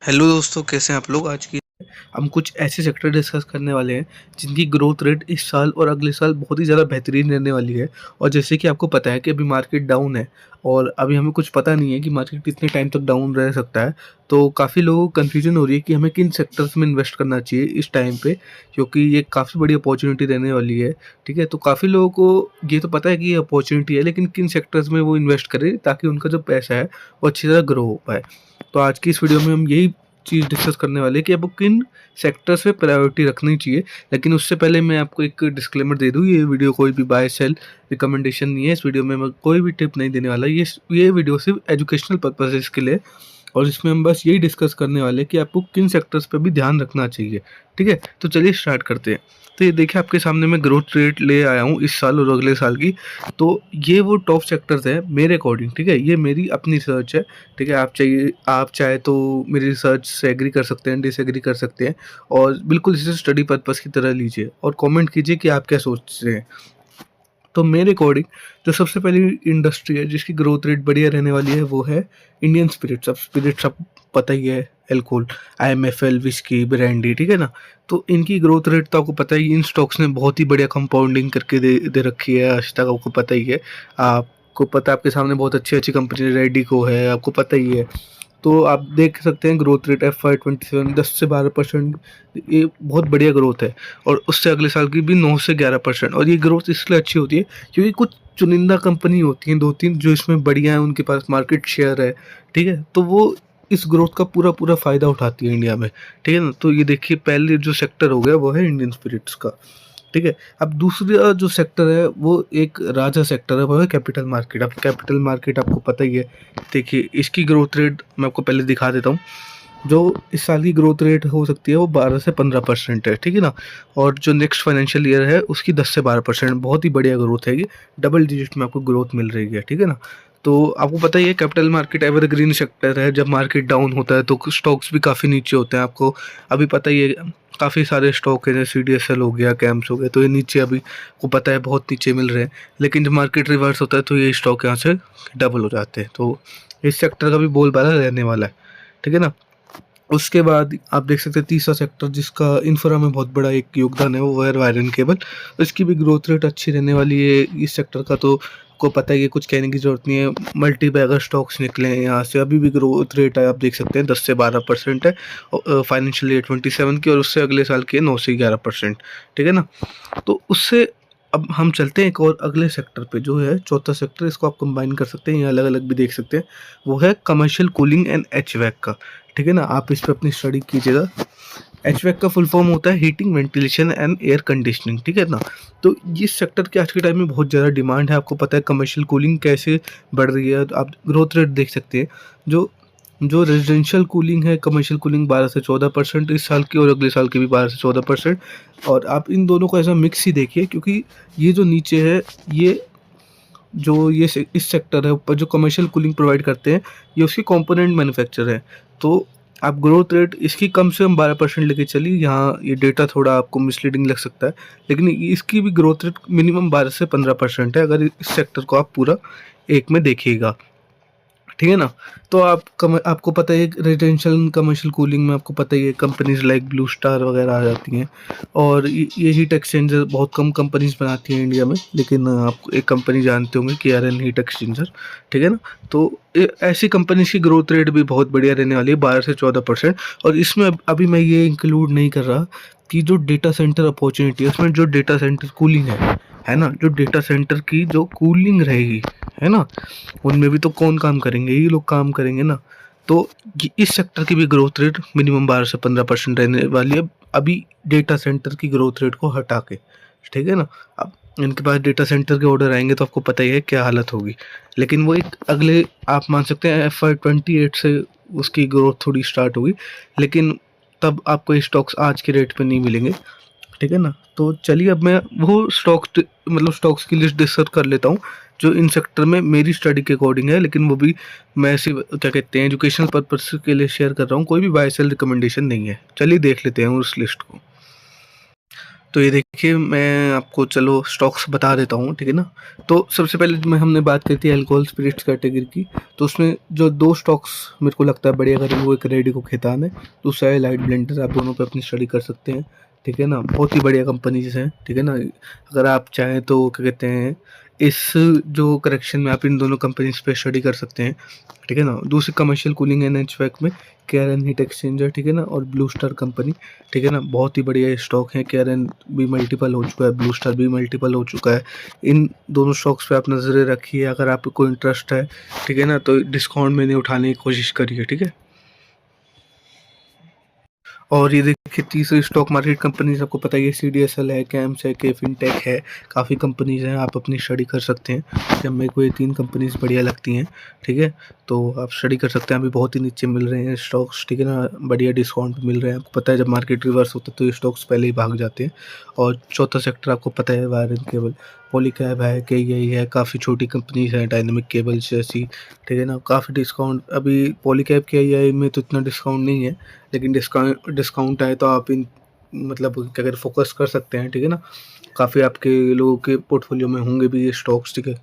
Hello दोस्तों, कैसे हैं आप लोग। आज की हम कुछ ऐसे सेक्टर डिस्कस करने वाले हैं जिनकी ग्रोथ रेट इस साल और अगले साल बहुत ही ज़्यादा बेहतरीन रहने वाली है। और जैसे कि आपको पता है कि अभी मार्केट डाउन है और अभी हमें कुछ पता नहीं है कि मार्केट कितने टाइम तक डाउन रह सकता है। तो काफ़ी लोगों को कन्फ्यूजन हो रही है कि हमें किन सेक्टर्स में इन्वेस्ट करना चाहिए इस टाइम पे, क्योंकि ये काफ़ी बड़ी अपॉर्चुनिटी रहने वाली है। ठीक है, तो काफ़ी लोगों को ये तो पता है कि ये अपॉर्चुनिटी है, लेकिन किन सेक्टर्स में वो इन्वेस्ट करें ताकि उनका जो पैसा है वो अच्छी तरह ग्रो हो पाए। तो आज की इस वीडियो में हम यही चीज़ डिस्कस करने वाले हैं कि आपको किन सेक्टर्स पे प्रायोरिटी रखनी चाहिए। लेकिन उससे पहले मैं आपको एक डिस्क्लेमर दे दूँ, ये वीडियो कोई भी बाय सेल रिकमेंडेशन नहीं है। इस वीडियो में मैं कोई भी टिप नहीं देने वाला। ये वीडियो सिर्फ एजुकेशनल पर्पसेस के लिए, और इसमें हम बस यही डिस्कस करने वाले हैं कि आपको किन सेक्टर्स पे भी ध्यान रखना चाहिए। ठीक है, तो चलिए स्टार्ट करते हैं। तो ये देखिए, आपके सामने मैं ग्रोथ रेट ले आया हूँ इस साल और अगले साल की। तो ये वो टॉप सेक्टर्स हैं मेरे अकॉर्डिंग। ठीक है, ये मेरी अपनी रिसर्च है। ठीक है, आप चाहे तो मेरी रिसर्च से एग्री कर सकते हैं, डिसएग्री कर सकते हैं, और बिल्कुल इसे स्टडी पर्पस की तरह लीजिए और कमेंट कीजिए कि आप क्या सोचते हैं। तो मेरे अकॉर्डिंग जो सबसे पहली इंडस्ट्री है जिसकी ग्रोथ रेट बढ़िया रहने वाली है वो है इंडियन स्पिरिट्स। अब स्पिरिट्स आप पता ही है, एल्कोहल, IMFL, विस्की, ब्रांडी। ठीक है ना, तो इनकी ग्रोथ रेट तो आपको पता ही, इन स्टॉक्स ने बहुत ही बढ़िया कंपाउंडिंग करके दे रखी है आज तक, आपको पता ही है। आपको पता है, आपके सामने बहुत अच्छी अच्छी कंपनी रेडिको है, आपको पता ही है। तो आप देख सकते हैं ग्रोथ रेट FY 27 10 से 12%। ये बहुत बढ़िया ग्रोथ है। और उससे अगले साल की भी 9 से 11%। और ये ग्रोथ इसलिए अच्छी होती है क्योंकि कुछ चुनिंदा कंपनी होती हैं, 2-3 जो इसमें बढ़िया हैं, उनके पास मार्केट शेयर है। ठीक है, तो वो इस ग्रोथ का पूरा पूरा फ़ायदा उठाती है इंडिया में। ठीक है ना, तो ये देखिए, पहले जो सेक्टर हो गया वो है इंडियन स्पिरिट्स का। ठीक है, अब दूसरा जो सेक्टर है वो एक राजा सेक्टर है, वो है कैपिटल मार्केट। अब कैपिटल मार्केट आपको पता ही है। देखिए, इसकी ग्रोथ रेट मैं आपको पहले दिखा देता हूँ। जो इस साल की ग्रोथ रेट हो सकती है वो 12 से 15% है। ठीक है ना, और जो नेक्स्ट फाइनेंशियल ईयर है उसकी 10 से 12%। बहुत ही बढ़िया ग्रोथ है ये, डबल डिजिट में आपको ग्रोथ मिल रही है। ठीक है ना, तो आपको पता ही है कैपिटल मार्केट एवरग्रीन सेक्टर है। जब मार्केट डाउन होता है तो स्टॉक्स भी काफ़ी नीचे होते हैं, आपको अभी पता ही है। काफ़ी सारे स्टॉक हैं, जैसे CDSL हो गया, कैम्प्स हो गए, तो ये नीचे अभी को पता है बहुत नीचे मिल रहे हैं। लेकिन जब मार्केट रिवर्स होता है तो ये स्टॉक यहाँ से डबल हो जाते हैं। तो इस सेक्टर का भी बोलबाला रहने वाला है। ठीक है ना, उसके बाद आप देख सकते हैं तीसरा सेक्टर जिसका इंफ्रा में बहुत बड़ा एक योगदान है, वो वायर वायर एंड केबल। इसकी भी ग्रोथ रेट अच्छी रहने वाली है। इस सेक्टर का तो को पता ही है, कुछ कहने की जरूरत नहीं है। मल्टी बैगर स्टॉक्स निकले हैं यहाँ से, अभी भी ग्रोथ रेट है आप देख सकते हैं 10 से 12% है फाइनेंशियल ईयर 27 की, और उससे अगले साल की 9 से 11%। ठीक है ना, तो उससे अब हम चलते हैं एक और अगले सेक्टर पे, जो है चौथा सेक्टर। इसको आप कंबाइन कर सकते हैं या अलग अलग भी देख सकते हैं। वो है कमर्शियल कूलिंग एंड HVAC का। ठीक है ना, आप इस पर अपनी स्टडी कीजिएगा। HVAC का फुल फॉर्म होता है heating, ventilation and air conditioning. ठीक है ना, तो इस सेक्टर की आज के टाइम में बहुत ज़्यादा डिमांड है। आपको पता है कमर्शियल कूलिंग कैसे बढ़ रही है, तो आप ग्रोथ रेट देख सकते हैं। जो जो रेजिडेंशियल कूलिंग है, कमर्शियल कूलिंग 12 से 14% इस साल की, और अगले साल की भी 12 से 14%। और आप इन दोनों को ऐसा मिक्स ही देखिए, क्योंकि ये जो नीचे है, ये इस सेक्टर है ऊपर जो कमर्शियल कूलिंग प्रोवाइड करते हैं, ये उसके कंपोनेंट मैन्युफैक्चर है। तो आप ग्रोथ रेट इसकी कम से कम 12% लेके चलिए। यहाँ ये डेटा थोड़ा आपको मिसलीडिंग लग सकता है, लेकिन इसकी भी ग्रोथ रेट मिनिमम 12 से 15% है, अगर इस सेक्टर को आप पूरा एक में देखिएगा। ठीक है ना, तो आपको पता है रेजिडेंशियल कमर्शियल कूलिंग में आपको पता ही है कंपनीज लाइक ब्लू स्टार वगैरह आ जाती हैं। और ये हीट एक्सचेंजर बहुत कम कंपनीज बनाती हैं इंडिया में, लेकिन आप एक कंपनी जानते होंगे, KRN हीट एक्सचेंजर। ठीक है ना, तो ऐसी कंपनीज की ग्रोथ रेट भी बहुत बढ़िया रहने वाली है, 12 से 14%। और इसमें अभी मैं ये इंक्लूड नहीं कर रहा कि जो डेटा सेंटर अपॉर्चुनिटी है, उसमें जो डेटा सेंटर कूलिंग है ना, जो डेटा सेंटर की जो कूलिंग रहेगी, है ना, उनमें भी तो कौन काम करेंगे, ये लोग काम करेंगे ना। तो इस सेक्टर की भी ग्रोथ रेट मिनिमम 12 से 15% रहने वाली है, अभी डेटा सेंटर की ग्रोथ रेट को हटा के। ठीक है ना, अब इनके पास डेटा सेंटर के ऑर्डर आएंगे तो आपको पता ही है क्या हालत होगी। लेकिन वो एक अगले, आप मान सकते हैं FY 28 से उसकी ग्रोथ थोड़ी स्टार्ट होगी, लेकिन तब आपको ये स्टॉक्स आज के रेट पे नहीं मिलेंगे। ठीक है ना, तो चलिए अब मैं वो स्टॉक्स की लिस्ट डिस्कस कर लेता हूँ जो इन सेक्टर में मेरी स्टडी के अकॉर्डिंग है। लेकिन वो भी मैं सिर्फ क्या कहते हैं एजुकेशनल पर्पस के लिए शेयर कर रहा हूँ, कोई भी बाय सेल रिकमेंडेशन नहीं है। चलिए देख लेते हैं उस लिस्ट को। तो ये देखिए मैं आपको चलो स्टॉक्स बता देता हूँ, ठीक है ना? तो सबसे पहले मैं हमने बात करी थी अल्कोहल स्पिरिट्स कैटेगरी की, तो उसमें जो 2 स्टॉक्स मेरे को लगता है बढ़िया करेंगे, वो एक रेडिको खैतान है, दूसरा है लाइट ब्लेंडर्स। आप दोनों पे अपनी स्टडी कर सकते हैं, ठीक है ना? बहुत ही बढ़िया कंपनीज़ हैं, ठीक है ना? अगर आप चाहें तो क्या कहते हैं, इस जो करेक्शन में आप इन दोनों कंपनीज़ पे स्टडी कर सकते हैं, ठीक है ना? दूसरी कमर्शियल कूलिंग एंड एचवैक में केरन हीट एक्सचेंजर, ठीक है ना? और ब्लू स्टार कंपनी, ठीक है ना? बहुत ही बढ़िया स्टॉक है। केरन भी मल्टीपल हो चुका है, ब्लू स्टार भी मल्टीपल हो चुका है। इन दोनों स्टॉक्स पे आप नज़रें रखिए, अगर आपको कोई इंटरेस्ट है, ठीक है ना? तो डिस्काउंट में नहीं उठाने की कोशिश करिए, ठीक है? और ये देखिए तीसरी स्टॉक मार्केट कंपनीज आपको पता ही है, सीडीएसएल है, कैम्स है, के फिनटेक है, काफ़ी कंपनीज हैं, आप अपनी स्टडी कर सकते हैं। जब मेरे को ये 3 कंपनीज बढ़िया लगती हैं, ठीक है? तो आप स्टडी कर सकते हैं, अभी बहुत ही नीचे मिल रहे हैं स्टॉक्स, ठीक है ना? बढ़िया डिस्काउंट पे मिल रहे हैं। आपको पता है जब मार्केट रिवर्स होता है तो ये स्टॉक्स पहले ही भाग जाते हैं। और चौथा सेक्टर आपको पता है वायर एंड केबल, पॉलीकैब है, केईआई है, काफ़ी छोटी कंपनीज हैं, डायनामिक केबल्स जैसी, ठीक है ना? काफ़ी डिस्काउंट अभी पॉलीकैब, केईआई में तो इतना डिस्काउंट नहीं है, लेकिन डिस्काउंट आए तो आप इन मतलब क्या कहते हैं फोकस कर सकते हैं, ठीक है ना? काफ़ी आपके लोगों के पोर्टफोलियो में होंगे भी ये स्टॉक्स, ठीक है?